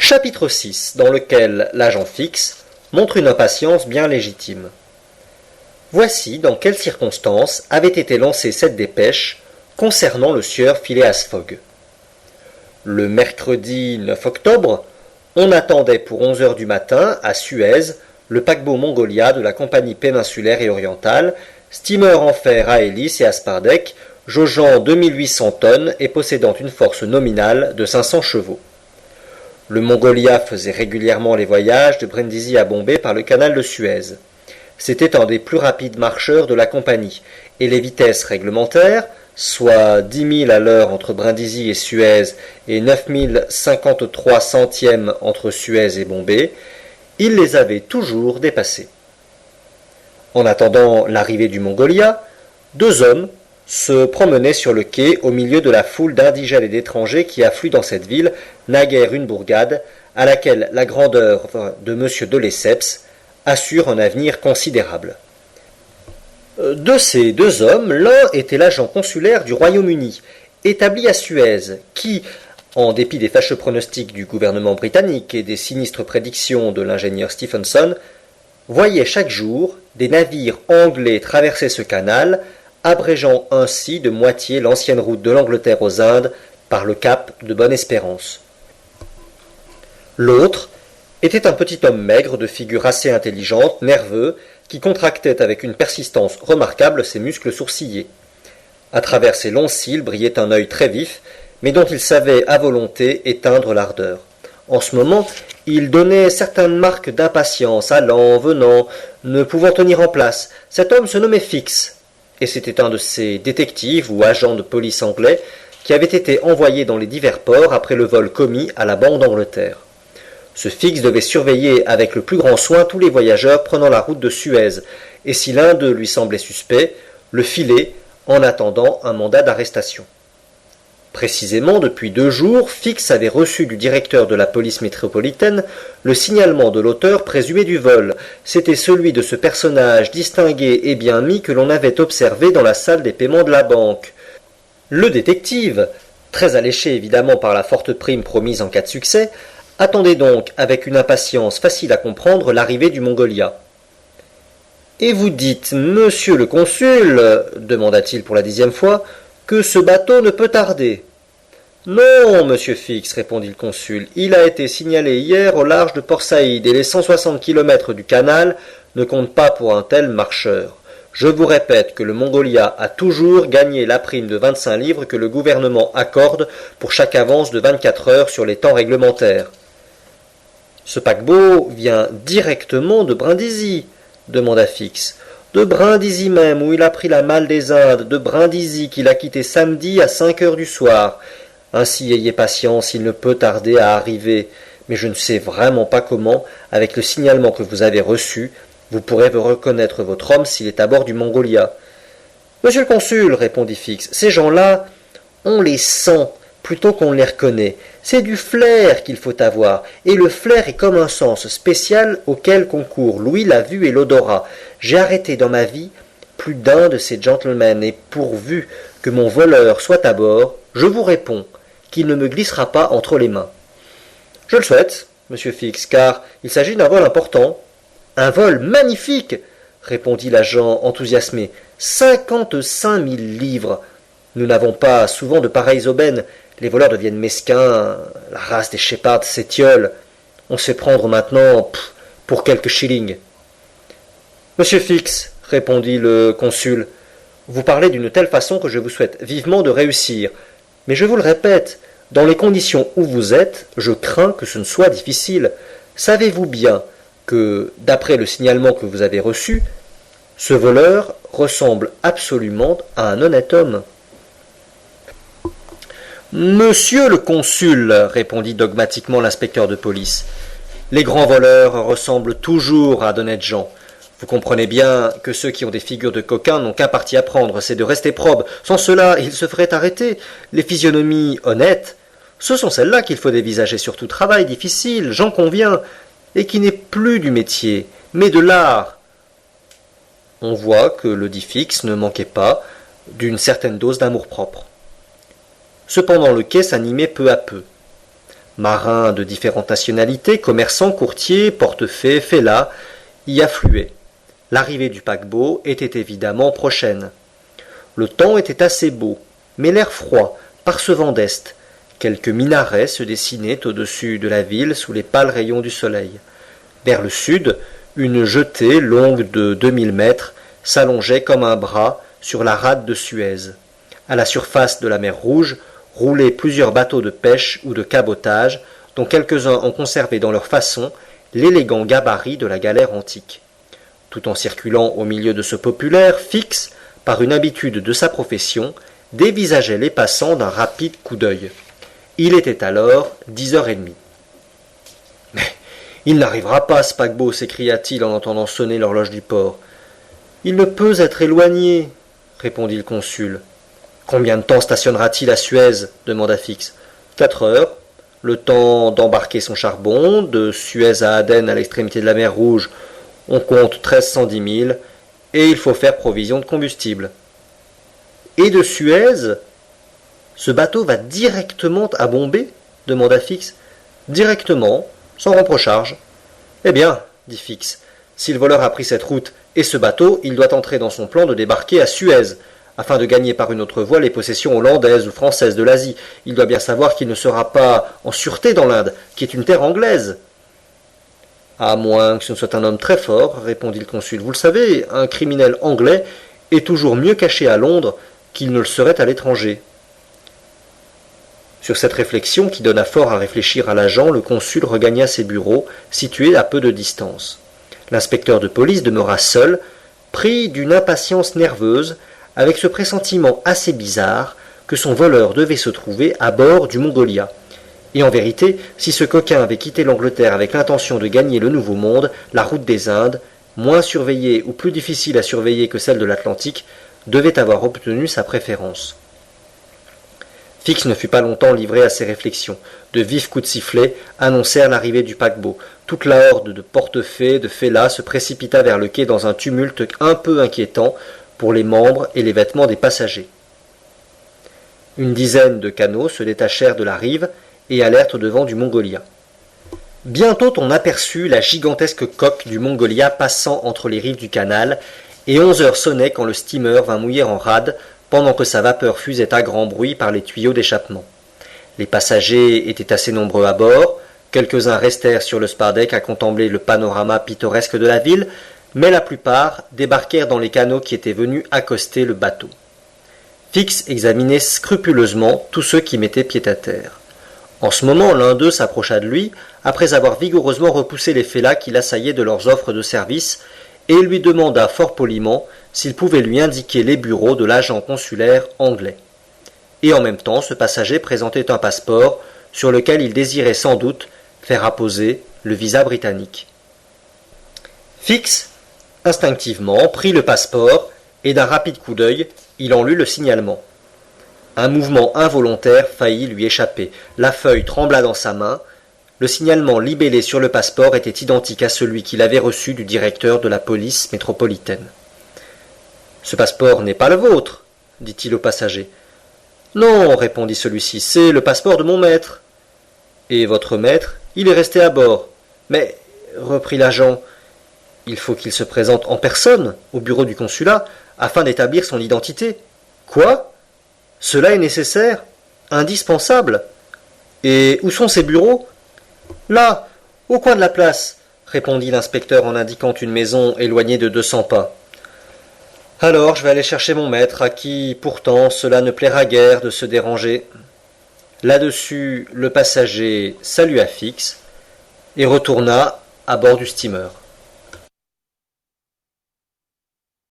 Chapitre 6, dans lequel l'agent Fix montre une impatience bien légitime. Voici dans quelles circonstances avait été lancée cette dépêche concernant le sieur Phileas Fogg. Le mercredi 9 octobre, on attendait pour 11 heures du matin, à Suez, le paquebot Mongolia de la Compagnie péninsulaire et orientale, steamer en fer à hélice et à spar-deck, jaugeant 2800 tonnes et possédant une force nominale de 500 chevaux. Le Mongolia faisait régulièrement les voyages de Brindisi à Bombay par le canal de Suez. C'était un des plus rapides marcheurs de la compagnie, et les vitesses réglementaires, soit 10 000 à l'heure entre Brindisi et Suez et 9 053 centièmes entre Suez et Bombay, il les avait toujours dépassés. En attendant l'arrivée du Mongolia, deux hommes se promenaient sur le quai au milieu de la foule d'indigènes et d'étrangers qui affluent dans cette ville, naguère une bourgade, à laquelle la grandeur de M. de Lesseps assure un avenir considérable. De ces deux hommes, l'un était l'agent consulaire du Royaume-Uni, établi à Suez, qui, en dépit des fâcheux pronostics du gouvernement britannique et des sinistres prédictions de l'ingénieur Stephenson, voyait chaque jour des navires anglais traverser ce canal, abrégeant ainsi de moitié l'ancienne route de l'Angleterre aux Indes par le cap de Bonne-Espérance. L'autre était un petit homme maigre, de figure assez intelligente, nerveux, qui contractait avec une persistance remarquable ses muscles sourcillés. À travers ses longs cils brillait un œil très vif, mais dont il savait à volonté éteindre l'ardeur. En ce moment, il donnait certaines marques d'impatience, allant, venant, ne pouvant tenir en place. Cet homme se nommait Fix, et c'était un de ces détectives ou agents de police anglais qui avait été envoyé dans les divers ports après le vol commis à la Banque d'Angleterre. Ce Fix devait surveiller avec le plus grand soin tous les voyageurs prenant la route de Suez, et si l'un d'eux lui semblait suspect, le filer en attendant un mandat d'arrestation. Précisément, depuis 2 jours, Fix avait reçu du directeur de la police métropolitaine le signalement de l'auteur présumé du vol. C'était celui de ce personnage distingué et bien mis que l'on avait observé dans la salle des paiements de la banque. Le détective, très alléché évidemment par la forte prime promise en cas de succès, attendait donc avec une impatience facile à comprendre l'arrivée du Mongolia. « Et vous dites, monsieur le consul, demanda-t-il pour la 10e fois, que ce bateau ne peut tarder. »« Non, monsieur Fix, répondit le consul, il a été signalé hier au large de Port Saïd, et les 160 kilomètres du canal ne comptent pas pour un tel marcheur. Je vous répète que le Mongolia a toujours gagné la prime de 25 livres que le gouvernement accorde pour chaque avance de 24 heures sur les temps réglementaires. »« Ce paquebot vient directement de Brindisi, demanda Fix. De Brindisi même, où il a pris la malle des Indes, de Brindisi qu'il a quitté samedi à 5 heures du soir. Ainsi ayez patience, il ne peut tarder à arriver, mais je ne sais vraiment pas comment, avec le signalement que vous avez reçu, vous pourrez vous reconnaître votre homme s'il est à bord du Mongolia. »« Monsieur le consul, répondit Fix, ces gens-là, on les sent plutôt qu'on les reconnaît. C'est du flair qu'il faut avoir, et le flair est comme un sens spécial auquel concourent l'ouïe, la vue et l'odorat. J'ai arrêté dans ma vie plus d'un de ces gentlemen, et pourvu que mon voleur soit à bord, je vous réponds qu'il ne me glissera pas entre les mains. »« Je le souhaite, monsieur Fix, car il s'agit d'un vol important. »« Un vol magnifique, répondit l'agent enthousiasmé. 55 000 livres. Nous n'avons pas souvent de pareilles aubaines. Les voleurs deviennent mesquins, la race des Sheppards s'étiole. On se fait prendre maintenant pour quelques shillings. »« Monsieur Fix, répondit le consul, vous parlez d'une telle façon que je vous souhaite vivement de réussir. Mais je vous le répète, dans les conditions où vous êtes, je crains que ce ne soit difficile. Savez-vous bien que, d'après le signalement que vous avez reçu, ce voleur ressemble absolument à un honnête homme. »« Monsieur le consul, répondit dogmatiquement l'inspecteur de police, les grands voleurs ressemblent toujours à d'honnêtes gens. Vous comprenez bien que ceux qui ont des figures de coquins n'ont qu'un parti à prendre, c'est de rester probes. Sans cela, ils se feraient arrêter. Les physionomies honnêtes, ce sont celles-là qu'il faut dévisager sur tout travail difficile, j'en conviens, et qui n'est plus du métier, mais de l'art. » On voit que le dit Fix ne manquait pas d'une certaine dose d'amour-propre. Cependant le quai s'animait peu à peu. Marins de différentes nationalités, commerçants, courtiers, portefaix, fellahs, y affluaient. L'arrivée du paquebot était évidemment prochaine. Le temps était assez beau, mais l'air froid, par ce vent d'est. Quelques minarets se dessinaient au-dessus de la ville sous les pâles rayons du soleil. Vers le sud, une jetée longue de 2000 mètres s'allongeait comme un bras sur la rade de Suez. À la surface de la mer Rouge roulaient plusieurs bateaux de pêche ou de cabotage, dont quelques-uns ont conservé dans leur façon l'élégant gabarit de la galère antique. Tout en circulant au milieu de ce populaire, Fix, par une habitude de sa profession, dévisageait les passants d'un rapide coup d'œil. Il était alors 10h30. « Mais il n'arrivera pas, ce paquebot, s'écria-t-il en entendant sonner l'horloge du port. « Il ne peut être éloigné, répondit le consul. « Combien de temps stationnera-t-il à Suez demanda Fix. 4 heures, le temps d'embarquer son charbon, de Suez à Aden à l'extrémité de la mer Rouge, on compte 1310 milles, et il faut faire provision de combustible. Et de Suez, ce bateau va directement à Bombay demanda Fix. Directement, sans remprocharge. Eh bien, dit Fix, si le voleur a pris cette route et ce bateau, il doit entrer dans son plan de débarquer à Suez, afin de gagner par une autre voie les possessions hollandaises ou françaises de l'Asie. Il doit bien savoir qu'il ne sera pas en sûreté dans l'Inde, qui est une terre anglaise. À moins que ce ne soit un homme très fort, répondit le consul. Vous le savez, un criminel anglais est toujours mieux caché à Londres qu'il ne le serait à l'étranger. Sur cette réflexion, qui donna fort à réfléchir à l'agent, le consul regagna ses bureaux, situés à peu de distance. L'inspecteur de police demeura seul, pris d'une impatience nerveuse, avec ce pressentiment assez bizarre que son voleur devait se trouver à bord du Mongolia. Et en vérité, si ce coquin avait quitté l'Angleterre avec l'intention de gagner le Nouveau Monde, la route des Indes, moins surveillée ou plus difficile à surveiller que celle de l'Atlantique, devait avoir obtenu sa préférence. Fix ne fut pas longtemps livré à ces réflexions. De vifs coups de sifflet annoncèrent l'arrivée du paquebot. Toute la horde de portefaix, de fellahs se précipita vers le quai dans un tumulte un peu inquiétant pour les membres et les vêtements des passagers. Une dizaine de canots se détachèrent de la rive et allèrent au-devant du Mongolia. Bientôt on aperçut la gigantesque coque du Mongolia passant entre les rives du canal, et 11 heures sonnaient quand le steamer vint mouiller en rade, pendant que sa vapeur fusait à grand bruit par les tuyaux d'échappement. Les passagers étaient assez nombreux à bord, quelques-uns restèrent sur le spar-deck à contempler le panorama pittoresque de la ville, mais la plupart débarquèrent dans les canots qui étaient venus accoster le bateau. Fix examinait scrupuleusement tous ceux qui mettaient pied à terre. En ce moment, l'un d'eux s'approcha de lui, après avoir vigoureusement repoussé les fellahs qui l'assaillaient de leurs offres de service, et lui demanda fort poliment s'il pouvait lui indiquer les bureaux de l'agent consulaire anglais. Et en même temps, ce passager présentait un passeport sur lequel il désirait sans doute faire apposer le visa britannique. Fix, instinctivement, prit le passeport, et d'un rapide coup d'œil, il en lut le signalement. Un mouvement involontaire faillit lui échapper. La feuille trembla dans sa main. Le signalement libellé sur le passeport était identique à celui qu'il avait reçu du directeur de la police métropolitaine. « Ce passeport n'est pas le vôtre, dit-il au passager. « Non, répondit celui-ci, c'est le passeport de mon maître. »« Et votre maître, il est resté à bord. »« Mais, reprit l'agent, il faut qu'il se présente en personne au bureau du consulat afin d'établir son identité. »« Quoi ? Cela est nécessaire, indispensable. Et où sont ces bureaux ? » ?»« Là, au coin de la place, répondit l'inspecteur en indiquant une maison éloignée de 200 pas. « Alors je vais aller chercher mon maître, à qui pourtant cela ne plaira guère de se déranger. » Là-dessus, le passager salua Fix et retourna à bord du steamer.